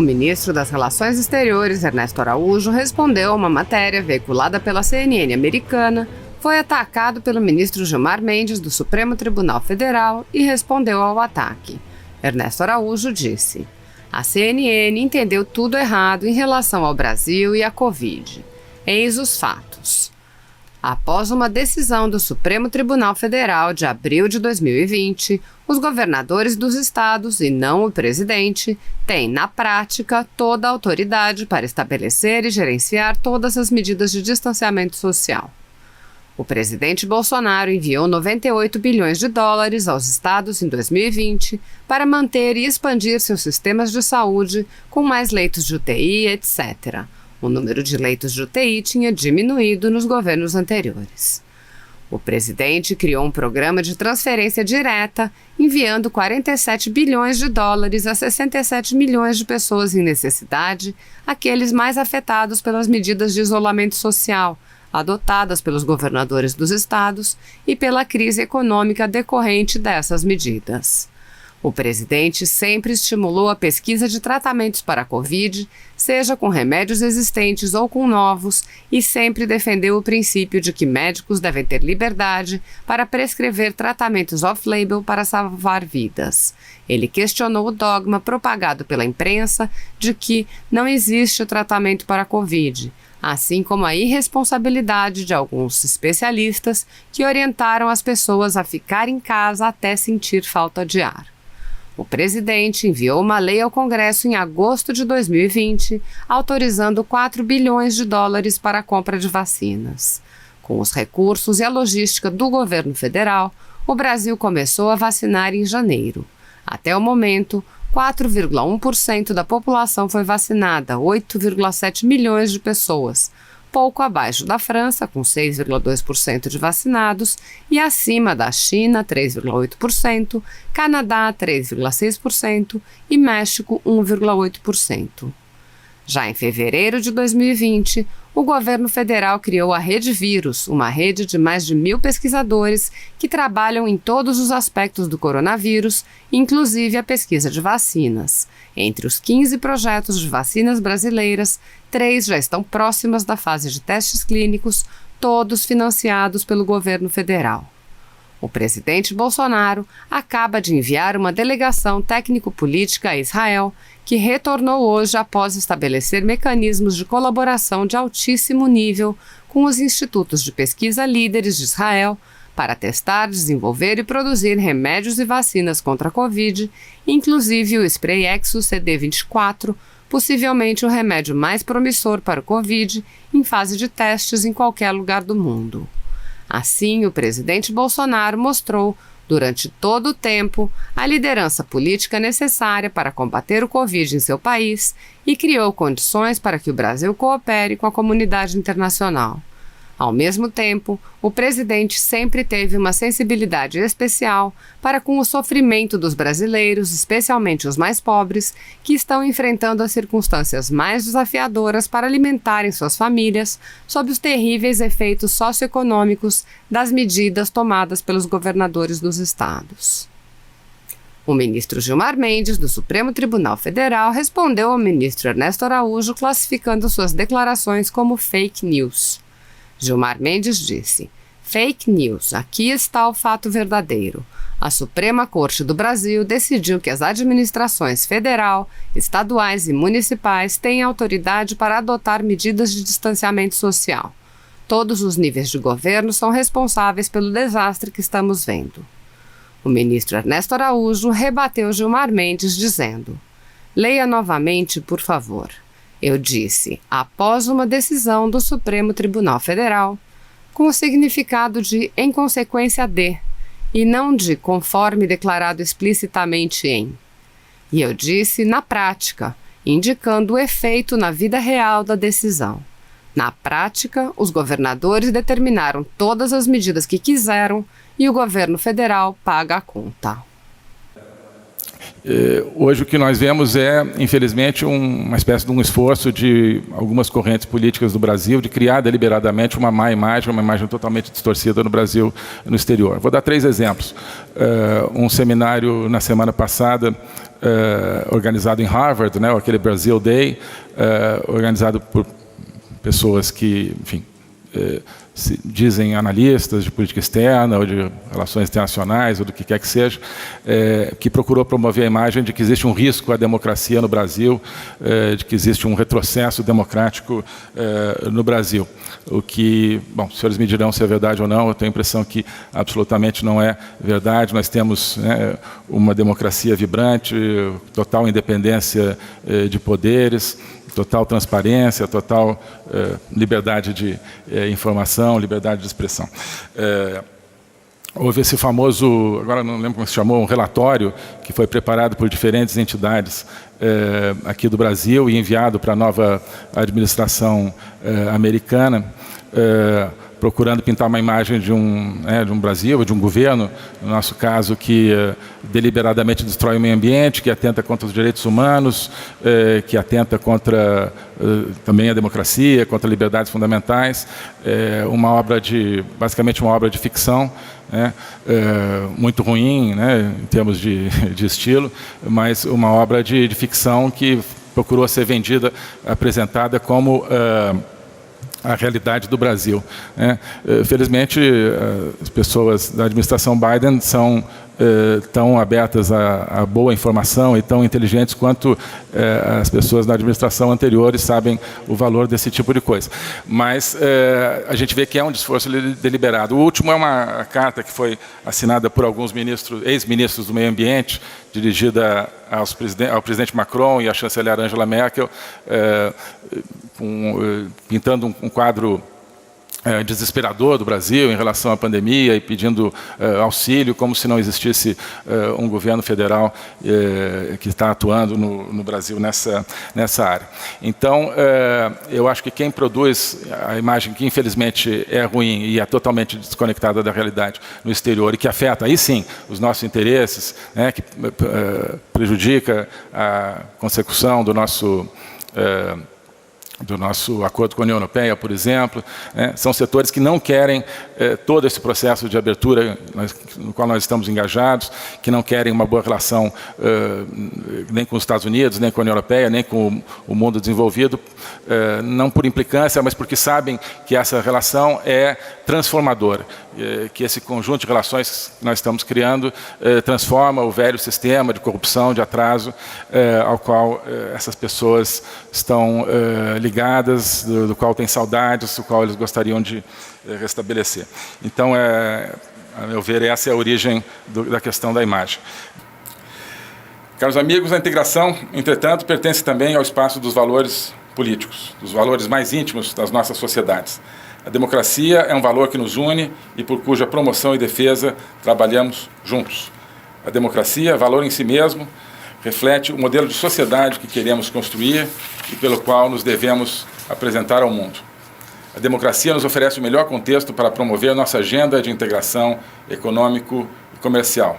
ministro das Relações Exteriores, Ernesto Araújo, respondeu a uma matéria veiculada pela CNN americana, foi atacado pelo ministro Gilmar Mendes do Supremo Tribunal Federal e respondeu ao ataque. Ernesto Araújo disse: a CNN entendeu tudo errado em relação ao Brasil e à Covid. Eis os fatos. Após uma decisão do Supremo Tribunal Federal de abril de 2020, os governadores dos estados, e não o presidente, têm, na prática, toda a autoridade para estabelecer e gerenciar todas as medidas de distanciamento social. O presidente Bolsonaro enviou 98 bilhões de dólares aos estados em 2020 para manter e expandir seus sistemas de saúde com mais leitos de UTI, etc. O número de leitos de UTI tinha diminuído nos governos anteriores. O presidente criou um programa de transferência direta, enviando 47 bilhões de dólares a 67 milhões de pessoas em necessidade, aqueles mais afetados pelas medidas de isolamento social, adotadas pelos governadores dos estados e pela crise econômica decorrente dessas medidas. O presidente sempre estimulou a pesquisa de tratamentos para a Covid, seja com remédios existentes ou com novos, e sempre defendeu o princípio de que médicos devem ter liberdade para prescrever tratamentos off-label para salvar vidas. Ele questionou o dogma propagado pela imprensa de que não existe tratamento para a Covid, assim como a irresponsabilidade de alguns especialistas que orientaram as pessoas a ficar em casa até sentir falta de ar. O presidente enviou uma lei ao Congresso em agosto de 2020, autorizando 4 bilhões de dólares para a compra de vacinas. Com os recursos e a logística do governo federal, o Brasil começou a vacinar em janeiro. Até o momento, 4,1% da população foi vacinada, 8,7 milhões de pessoas, pouco abaixo da França, com 6,2% de vacinados, e acima da China, 3,8%, Canadá, 3,6% e México, 1,8%. Já em fevereiro de 2020, o governo federal criou a Rede Vírus, uma rede de mais de 1.000 pesquisadores que trabalham em todos os aspectos do coronavírus, inclusive a pesquisa de vacinas. Entre os 15 projetos de vacinas brasileiras, 3 já estão próximas da fase de testes clínicos, todos financiados pelo governo federal. O presidente Bolsonaro acaba de enviar uma delegação técnico-política a Israel, que retornou hoje após estabelecer mecanismos de colaboração de altíssimo nível com os institutos de pesquisa líderes de Israel para testar, desenvolver e produzir remédios e vacinas contra a Covid, inclusive o spray Exo CD24, possivelmente o remédio mais promissor para o Covid, em fase de testes em qualquer lugar do mundo. Assim, o presidente Bolsonaro mostrou, durante todo o tempo, a liderança política necessária para combater o Covid em seu país e criou condições para que o Brasil coopere com a comunidade internacional. Ao mesmo tempo, o presidente sempre teve uma sensibilidade especial para com o sofrimento dos brasileiros, especialmente os mais pobres, que estão enfrentando as circunstâncias mais desafiadoras para alimentarem suas famílias sob os terríveis efeitos socioeconômicos das medidas tomadas pelos governadores dos estados. O ministro Gilmar Mendes, do Supremo Tribunal Federal, respondeu ao ministro Ernesto Araújo classificando suas declarações como fake news. Gilmar Mendes disse: fake news, aqui está o fato verdadeiro. A Suprema Corte do Brasil decidiu que as administrações federal, estaduais e municipais têm autoridade para adotar medidas de distanciamento social. Todos os níveis de governo são responsáveis pelo desastre que estamos vendo. O ministro Ernesto Araújo rebateu Gilmar Mendes dizendo: leia novamente, por favor. Eu disse, após uma decisão do Supremo Tribunal Federal, com o significado de em consequência de, e não de conforme declarado explicitamente em. E eu disse na prática, indicando o efeito na vida real da decisão. Na prática, os governadores determinaram todas as medidas que quiseram e o governo federal paga a conta. Hoje o que nós vemos é, infelizmente, uma espécie de um esforço de algumas correntes políticas do Brasil de criar deliberadamente uma má imagem, uma imagem totalmente distorcida no Brasil e no exterior. Vou dar 3 exemplos. Um seminário na semana passada organizado em Harvard, né, aquele Brazil Day, organizado por pessoas que, enfim, se dizem analistas de política externa ou de relações internacionais ou do que quer que seja, que procurou promover a imagem de que existe um risco à democracia no Brasil, de que existe um retrocesso democrático no Brasil. O que, bom, os senhores me dirão se é verdade ou não, eu tenho a impressão que absolutamente não é verdade. Nós temos, né, uma democracia vibrante, total independência de poderes, total transparência, total liberdade de informação, liberdade de expressão. Houve esse famoso, agora não lembro como se chamou, um relatório que foi preparado por diferentes entidades aqui do Brasil e enviado para a nova administração americana, procurando pintar uma imagem de um Brasil, de um governo, no nosso caso, que deliberadamente destrói o meio ambiente, que atenta contra os direitos humanos, que atenta contra também a democracia, contra liberdades fundamentais, basicamente uma obra de ficção, né, muito ruim, né, em termos de estilo, mas uma obra de ficção que procurou ser vendida, apresentada como a realidade do Brasil, né? Felizmente, as pessoas da administração Biden são tão abertas à boa informação e tão inteligentes quanto as pessoas da administração anterior sabem o valor desse tipo de coisa. Mas a gente vê que é um esforço deliberado. O último é uma carta que foi assinada por alguns ex-ministros do meio ambiente, dirigida ao presidente Macron e à chanceler Angela Merkel, pintando um quadro desesperador do Brasil em relação à pandemia e pedindo auxílio, como se não existisse um governo federal que está atuando no Brasil nessa área. Então, eu acho que quem produz a imagem que infelizmente é ruim e é totalmente desconectada da realidade no exterior e que afeta, aí sim, os nossos interesses, né, que prejudica a consecução do nosso acordo com a União Europeia, por exemplo, né? São setores que não querem todo esse processo de abertura no qual nós estamos engajados, que não querem uma boa relação nem com os Estados Unidos, nem com a União Europeia, nem com o mundo desenvolvido, não por implicância, mas porque sabem que essa relação é transformadora, que esse conjunto de relações que nós estamos criando transforma o velho sistema de corrupção, de atraso, ao qual essas pessoas estão ligadas, do qual têm saudades, do qual eles gostariam de restabelecer. Então, a meu ver, essa é a origem da questão da imagem. Caros amigos, a integração, entretanto, pertence também ao espaço dos valores políticos, dos valores mais íntimos das nossas sociedades. A democracia é um valor que nos une e por cuja promoção e defesa trabalhamos juntos. A democracia, valor em si mesmo, reflete o modelo de sociedade que queremos construir e pelo qual nos devemos apresentar ao mundo. A democracia nos oferece o melhor contexto para promover nossa agenda de integração econômico e comercial.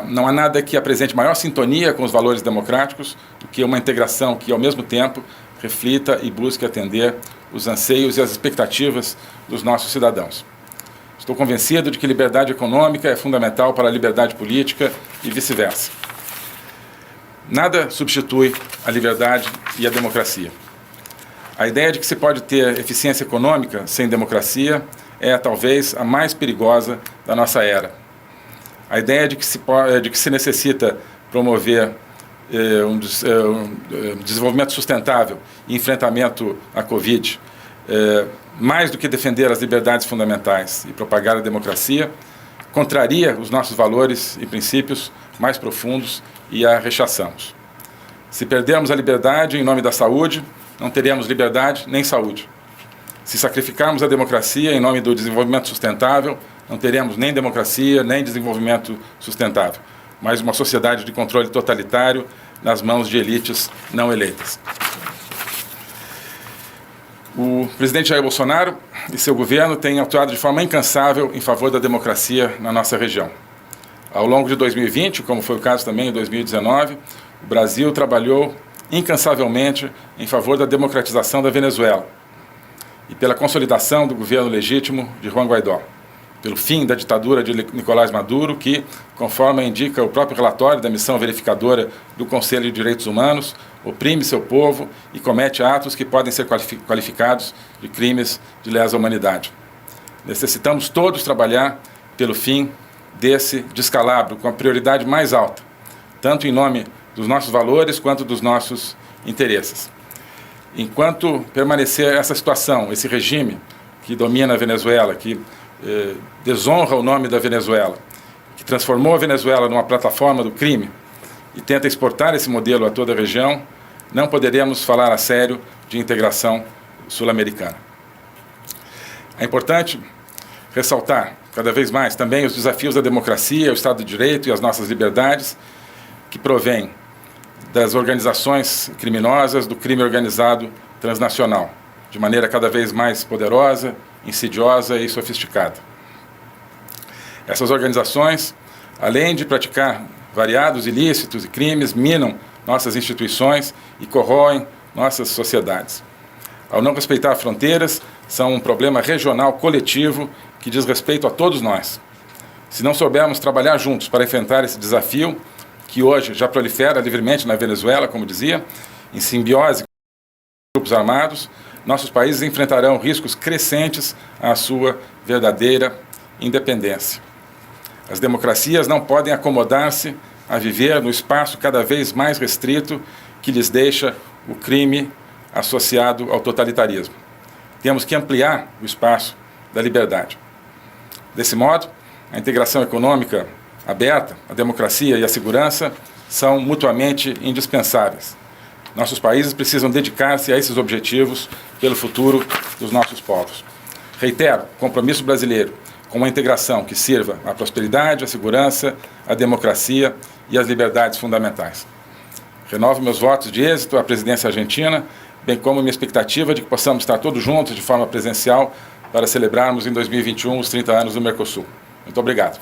Não há nada que apresente maior sintonia com os valores democráticos do que uma integração que, ao mesmo tempo, reflita e busque atender os anseios e as expectativas dos nossos cidadãos. Estou convencido de que liberdade econômica é fundamental para a liberdade política e vice-versa. Nada substitui a liberdade e a democracia. A ideia de que se pode ter eficiência econômica sem democracia é, talvez, a mais perigosa da nossa era. A ideia de que se necessita promover um desenvolvimento sustentável e enfrentamento à Covid, mais do que defender as liberdades fundamentais e propagar a democracia, contraria os nossos valores e princípios mais profundos e a rechaçamos. Se perdermos a liberdade em nome da saúde, não teremos liberdade nem saúde. Se sacrificarmos a democracia em nome do desenvolvimento sustentável, não teremos nem democracia nem desenvolvimento sustentável, mas uma sociedade de controle totalitário nas mãos de elites não eleitas. O presidente Jair Bolsonaro e seu governo têm atuado de forma incansável em favor da democracia na nossa região. Ao longo de 2020, como foi o caso também em 2019, o Brasil trabalhou incansavelmente em favor da democratização da Venezuela e pela consolidação do governo legítimo de Juan Guaidó. pelo fim da ditadura de Nicolás Maduro, que, conforme indica o próprio relatório da missão verificadora do Conselho de Direitos Humanos, oprime seu povo e comete atos que podem ser qualificados de crimes de lesa humanidade. Necessitamos todos trabalhar pelo fim desse descalabro com a prioridade mais alta, tanto em nome dos nossos valores quanto dos nossos interesses. Enquanto permanecer essa situação, esse regime que domina a Venezuela, que desonra o nome da Venezuela, que transformou a Venezuela numa plataforma do crime e tenta exportar esse modelo a toda a região, não poderemos falar a sério de integração sul-americana. É importante ressaltar cada vez mais também os desafios da democracia, o Estado de Direito e as nossas liberdades, que provêm das organizações criminosas, do crime organizado transnacional, de maneira cada vez mais poderosa, insidiosa e sofisticada. Essas organizações, além de praticar variados ilícitos e crimes, minam nossas instituições e corroem nossas sociedades. Ao não respeitar fronteiras, são um problema regional coletivo que diz respeito a todos nós. Se não soubermos trabalhar juntos para enfrentar esse desafio, que hoje já prolifera livremente na Venezuela, como dizia, em simbiose com grupos armados, nossos países enfrentarão riscos crescentes à sua verdadeira independência. As democracias não podem acomodar-se a viver no espaço cada vez mais restrito que lhes deixa o crime associado ao totalitarismo. Temos que ampliar o espaço da liberdade. Desse modo, a integração econômica aberta, a democracia e a segurança são mutuamente indispensáveis. Nossos países precisam dedicar-se a esses objetivos pelo futuro dos nossos povos. Reitero o compromisso brasileiro com uma integração que sirva à prosperidade, à segurança, à democracia e às liberdades fundamentais. Renovo meus votos de êxito à presidência argentina, bem como minha expectativa de que possamos estar todos juntos de forma presencial para celebrarmos em 2021 os 30 anos do Mercosul. Muito obrigado.